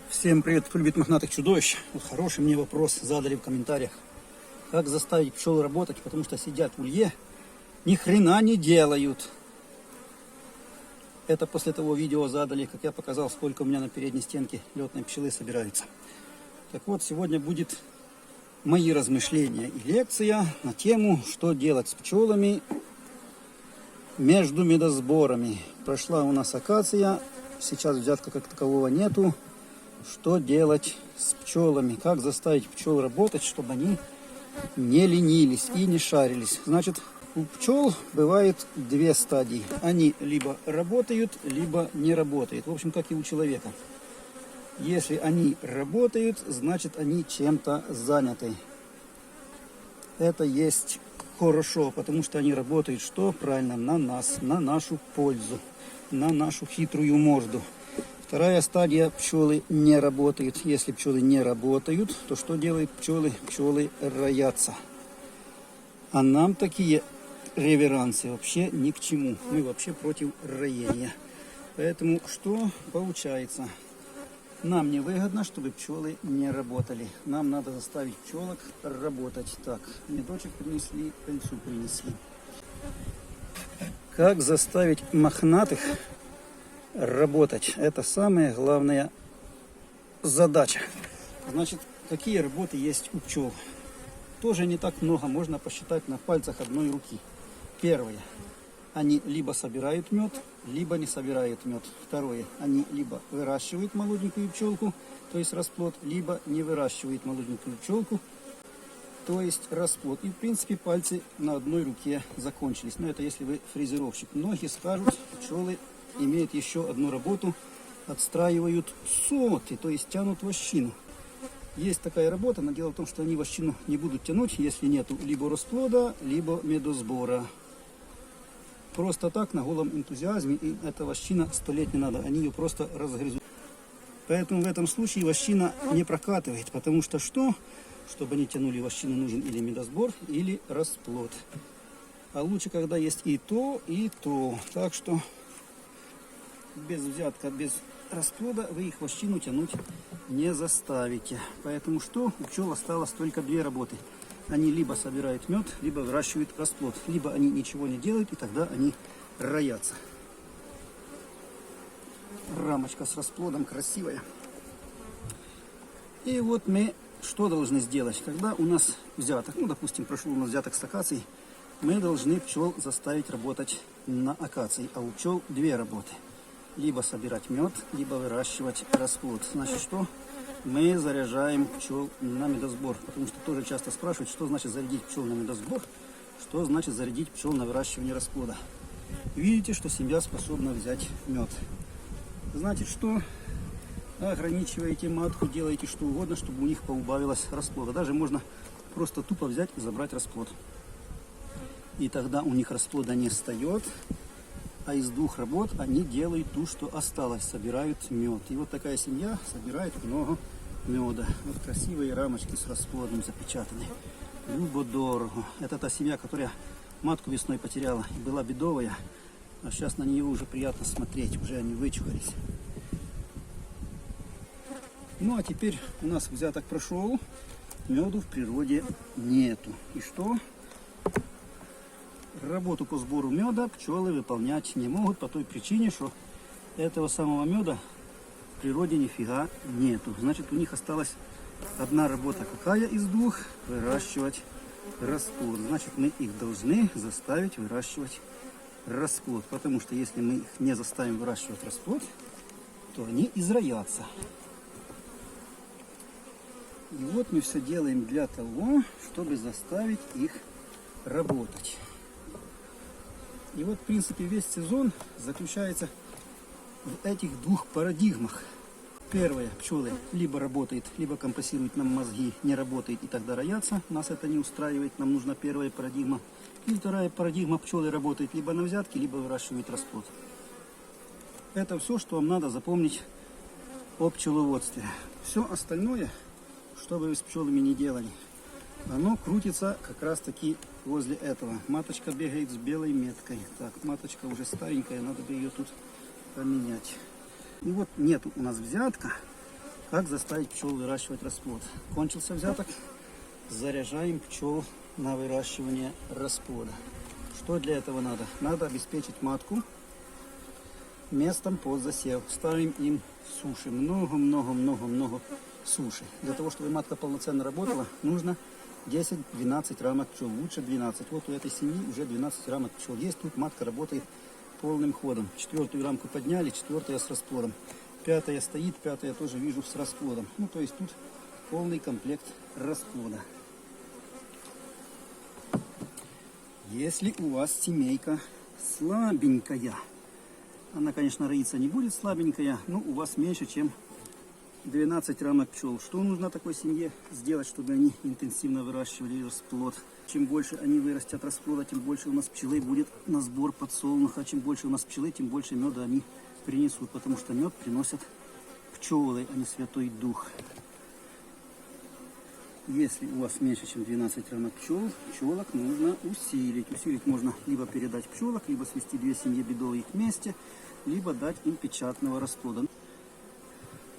Всем привет, кто любит мохнатых чудовищ. Вот хороший мне вопрос задали в комментариях. Как заставить пчел работать, потому что сидят в улье, ни хрена не делают. Это после того видео задали, как я показал, сколько у меня на передней стенке летной пчелы собирается. Так вот, сегодня будет мои размышления и лекция на тему, что делать с пчелами между медосборами. Прошла у нас акация, сейчас взятка как такового нету. Что делать с пчелами? Как заставить пчел работать, чтобы они не ленились и не шарились? Значит, у пчел бывает две стадии. Они либо работают, либо не работают. В общем, как и у человека. Если они работают, значит, они чем-то заняты. Это есть хорошо, потому что они работают что? Правильно, на нас, на нашу пользу, на нашу хитрую морду. Вторая стадия: пчелы не работают. Если пчелы не работают, то что делают пчелы? Пчелы роятся. А нам такие реверансы вообще ни к чему. Мы вообще против роения. Поэтому что получается? Нам не выгодно, чтобы пчелы не работали. Нам надо заставить пчелок работать. Так, медочек принесли, пыльцу принесли. Как заставить мохнатых работать? Это самая главная задача. Значит, какие работы есть у пчел? Тоже не так много, можно посчитать на пальцах одной руки. Первое: они либо собирают мед, либо не собирают мед. Второе: они либо выращивают молоденькую пчелку, то есть расплод, либо не выращивают молоденькую пчелку, то есть расплод. И в принципе пальцы на одной руке закончились. Но это если вы фрезеровщик. Многие скажут, пчелы имеют еще одну работу: отстраивают соты, то есть тянут вощину. Есть такая работа, но дело в том, что они вощину не будут тянуть, если нету либо расплода, либо медосбора. Просто так, на голом энтузиазме, и эта вощина 100 лет не надо, они ее просто разгрызут. Поэтому в этом случае вощина не прокатывает, потому что что? Чтобы они тянули вощину, нужен или медосбор, или расплод. А лучше, когда есть и то, и то. Так что без взятка, без расплода вы их вощину тянуть не заставите. Поэтому что? У пчел осталось только две работы. Они либо собирают мед, либо выращивают расплод. Либо они ничего не делают, и тогда они роятся. Рамочка с расплодом красивая. И вот мы что должны сделать? Когда у нас взяток, ну допустим, прошел у нас взяток с акацией, мы должны пчел заставить работать на акации. А у пчел две работы: либо собирать мед, либо выращивать расплод. Значит, что? Мы заряжаем пчел на медосбор. Потому что тоже часто спрашивают, что значит зарядить пчел на медосбор, что значит зарядить пчел на выращивание расплода. Видите, что семья способна взять мед. Значит, что? Ограничиваете матку, делаете что угодно, чтобы у них поубавилось расплода. Даже можно просто тупо взять и забрать расплод. И тогда у них расплода не встает. А из двух работ они делают то, что осталось, собирают мед. И вот такая семья собирает много меда. Вот красивые рамочки с расплодом запечатаны. Любо-дорого. Это та семья, которая матку весной потеряла и была бедовая. А сейчас на нее уже приятно смотреть, уже они вычухались. Ну а теперь у нас взяток прошел, меду в природе нету. И что? Работу по сбору меда пчелы выполнять не могут по той причине, что этого самого меда в природе нифига нету. Значит, у них осталась одна работа какая из двух? Выращивать расплод. Значит, мы их должны заставить выращивать расплод. Потому что если мы их не заставим выращивать расплод, то они изроятся. И вот мы все делаем для того, чтобы заставить их работать. И вот, в принципе, весь сезон заключается в этих двух парадигмах. Первое: пчелы либо работают, либо компрессируют нам мозги, не работает, и тогда роятся. Нас это не устраивает, нам нужна первая парадигма. И вторая парадигма: пчелы работают либо на взятки, либо выращивают расплод. Это все, что вам надо запомнить о пчеловодстве. Все остальное, что бы вы с пчелами не делали, Оно крутится как раз таки возле этого. Маточка бегает с белой меткой. Так, маточка уже старенькая, надо бы ее тут поменять. И вот нет у нас взятка, как заставить пчел выращивать расплод. Кончился взяток, заряжаем пчел на выращивание расплода. Что для этого надо? Надо обеспечить матку местом под засев. Ставим им суши. Много суши. Для того, чтобы матка полноценно работала, нужно 10-12 рамок пчел. Лучше 12. Вот у этой семьи уже 12 рамок пчел есть. Тут матка работает полным ходом. 4-ю рамку подняли, 4-я с расплодом. 5-я стоит, 5-я тоже вижу с расплодом. Ну, то есть тут полный комплект расплода. Если у вас семейка слабенькая, она, конечно, роиться не будет слабенькая, но у вас меньше, чем 12 рамок пчел. Что нужно такой семье сделать, чтобы они интенсивно выращивали расплод? Чем больше они вырастят расплода, тем больше у нас пчелы будет на сбор подсолнуха. Чем больше у нас пчелы, тем больше меда они принесут, потому что мед приносят пчелы, а не Святой Дух. Если у вас меньше, чем 12 рамок пчел, пчелок нужно усилить. Усилить можно либо передать пчелок, либо свести 2 семьи бедовые вместе, либо дать им печатного расплода.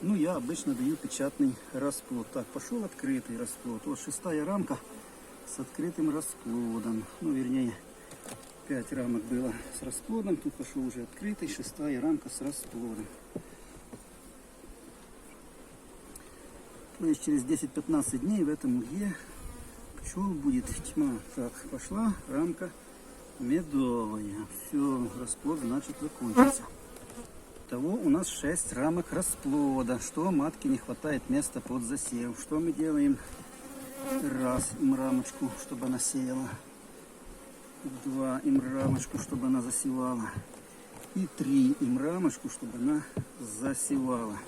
Ну, я обычно даю печатный расплод. Так, пошел открытый расплод. Вот 6-я рамка с открытым расплодом. Ну, вернее, 5 рамок было с расплодом. Тут пошел уже открытый, 6-я рамка с расплодом. То есть через 10-15 дней в этом улье пчел будет тьма. Так, пошла рамка медовая. Все, расплод, значит, закончится. Итого у нас 6 рамок расплода. Что матке не хватает места под засев. Что мы делаем? Раз, им рамочку, чтобы она сеяла. 2, им рамочку, чтобы она засевала. И 3, им рамочку, чтобы она засевала.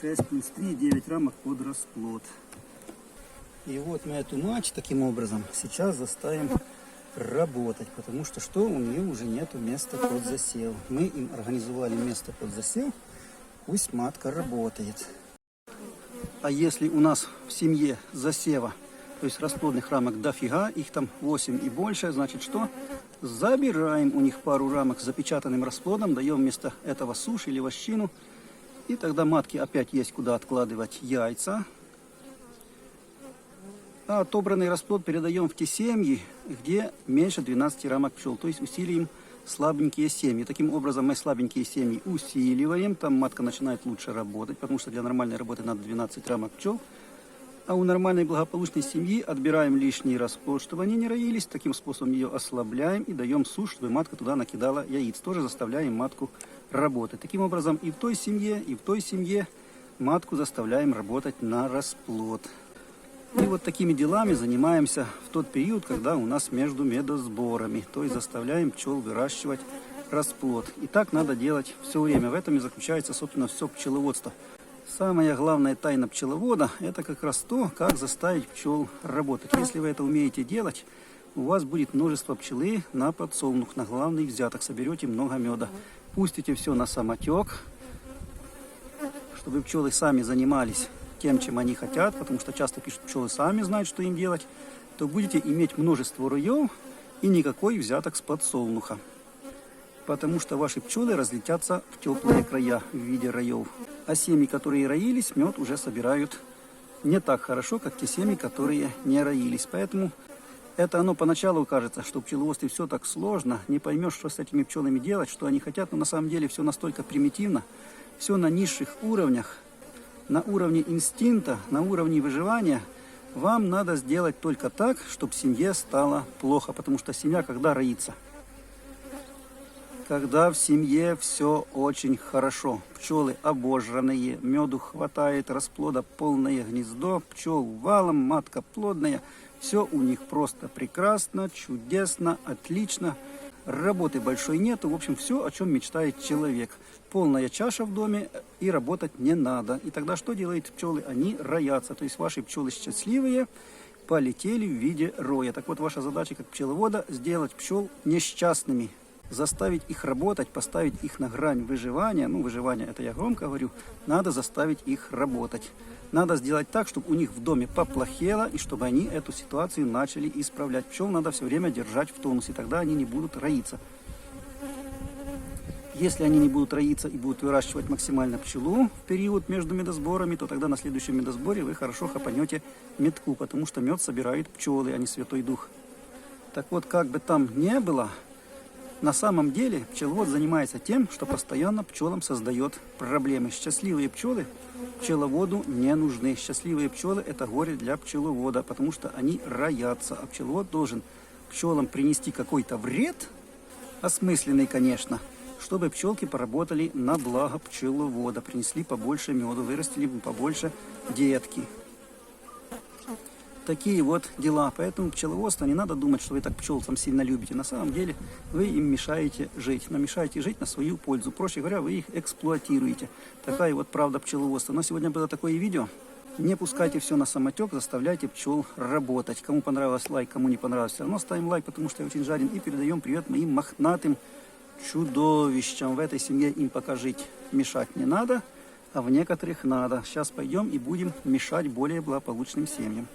6 плюс 3, 9 рамок под расплод. И вот мы эту мать таким образом сейчас заставим работать, потому что у нее уже нету места под засев. Мы им организовали место под засев, пусть матка работает. А если у нас в семье засева, то есть расплодных рамок дофига, их там 8 и больше, значит что? Забираем у них пару рамок с запечатанным расплодом, даем вместо этого сушь или вощину. И тогда матке опять есть куда откладывать яйца. А отобранный расплод передаем в те семьи, где меньше 12 рамок пчел. То есть усилим слабенькие семьи. Таким образом мы слабенькие семьи усиливаем. Там матка начинает лучше работать, потому что для нормальной работы надо 12 рамок пчел. А у нормальной благополучной семьи отбираем лишний расплод, чтобы они не роились. Таким способом ее ослабляем и даем сушь, чтобы матка туда накидала яиц. Тоже заставляем матку работать. Таким образом и в той семье матку заставляем работать на расплод. И вот такими делами занимаемся в тот период, когда у нас между медосборами. То есть заставляем пчел выращивать расплод. И так надо делать все время. В этом и заключается, собственно, все пчеловодство. Самая главная тайна пчеловода – это как раз то, как заставить пчел работать. Если вы это умеете делать, у вас будет множество пчелы на подсолнух, на главный взяток. Соберете много меда. Пустите все на самотек, чтобы пчелы сами занимались тем, чем они хотят, потому что часто пишут, пчелы сами знают, что им делать, то будете иметь множество роев и никакой взяток с подсолнуха. Потому что ваши пчелы разлетятся в теплые края в виде роев. А семьи, которые роились, мед уже собирают не так хорошо, как те семьи, которые не роились. Поэтому это оно поначалу кажется, что в пчеловодстве все так сложно, не поймешь, что с этими пчелами делать, что они хотят, но на самом деле все настолько примитивно, все на низших уровнях, на уровне инстинкта, на уровне выживания. Вам надо сделать только так, чтобы семье стало плохо, потому что семья когда роится? Когда в семье все очень хорошо, пчелы обожранные, меду хватает, расплода полное гнездо, пчел валом, матка плодная, все у них просто прекрасно, чудесно, отлично, работы большой нету, в общем, все, о чем мечтает человек. Полная чаша в доме и работать не надо. И тогда что делают пчелы? Они роятся, то есть ваши пчелы счастливые, полетели в виде роя. Так вот, ваша задача как пчеловода сделать пчел несчастными. заставить их работать, поставить их на грань выживания, ну, выживание, это я громко говорю, надо заставить их работать. Надо сделать так, чтобы у них в доме поплохело, и чтобы они эту ситуацию начали исправлять. Пчел надо все время держать в тонусе, тогда они не будут роиться. Если они не будут роиться и будут выращивать максимально пчелу в период между медосборами, то тогда на следующем медосборе вы хорошо хапанете медку, потому что мед собирают пчелы, а не Святой Дух. Так вот, как бы там ни было, на самом деле пчеловод занимается тем, что постоянно пчелам создает проблемы. Счастливые пчелы пчеловоду не нужны. Счастливые пчелы – это горе для пчеловода, потому что они роятся. А пчеловод должен пчелам принести какой-то вред, осмысленный, конечно, чтобы пчелки поработали на благо пчеловода, принесли побольше меду, вырастили побольше детки. Такие вот дела. Поэтому пчеловодство, не надо думать, что вы так пчел там сильно любите. На самом деле вы им мешаете жить. Но мешаете жить на свою пользу. Проще говоря, вы их эксплуатируете. Такая вот правда пчеловодства. Но сегодня было такое видео. Не пускайте все на самотек, заставляйте пчел работать. Кому понравилось, лайк, кому не понравилось, все равно ставим лайк, потому что я очень жарен. И передаем привет моим мохнатым чудовищам. В этой семье им пока жить мешать не надо, а в некоторых надо. Сейчас пойдем и будем мешать более благополучным семьям.